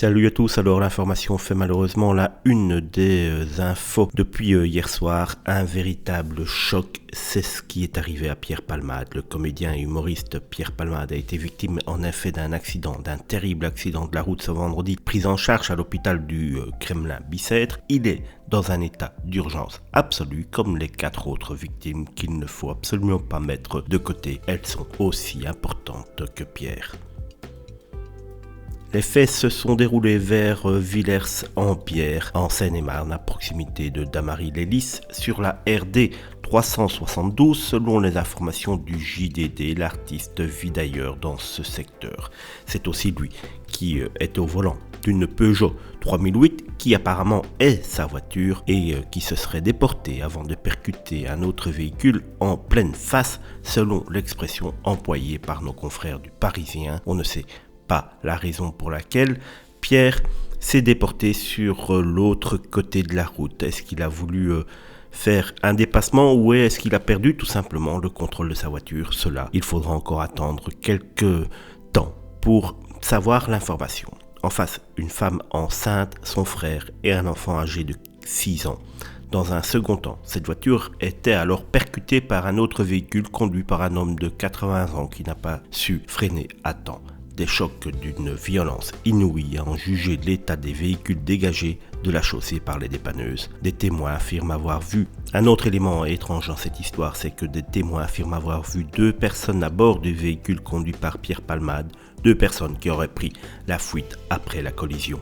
Salut à tous, alors l'information fait malheureusement la une des infos depuis hier soir. Un véritable choc, c'est ce qui est arrivé à Pierre Palmade. Le comédien et humoriste Pierre Palmade a été victime en effet d'un accident, d'un terrible accident de la route ce vendredi, pris en charge à l'hôpital du Kremlin-Bicêtre. Il est dans un état d'urgence absolue, comme les 4 autres victimes qu'il ne faut absolument pas mettre de côté. Elles sont aussi importantes que Pierre. Les faits se sont déroulés vers Villers-en-Pierre, en Seine-et-Marne, à proximité de Damary-les-Lys, sur la RD 372. Selon les informations du JDD, l'artiste vit d'ailleurs dans ce secteur. C'est aussi lui qui est au volant d'une Peugeot 3008 qui apparemment est sa voiture et qui se serait déportée avant de percuter un autre véhicule en pleine face, selon l'expression employée par nos confrères du Parisien. On ne sait pas la raison pour laquelle Pierre s'est déporté sur l'autre côté de la route. Est-ce qu'il a voulu faire un dépassement ou est-ce qu'il a perdu tout simplement le contrôle de sa voiture? Cela, il faudra encore attendre quelques temps pour savoir l'information. En face, une femme enceinte, son frère et un enfant âgé de 6 ans. Dans un second temps, cette voiture était alors percutée par un autre véhicule conduit par un homme de 80 ans qui n'a pas su freiner à temps. Des chocs d'une violence inouïe à en juger de l'état des véhicules dégagés de la chaussée par les dépanneuses. Des témoins affirment avoir vu. Un autre élément étrange dans cette histoire, c'est que des témoins affirment avoir vu 2 personnes à bord du véhicule conduit par Pierre Palmade, 2 personnes qui auraient pris la fuite après la collision.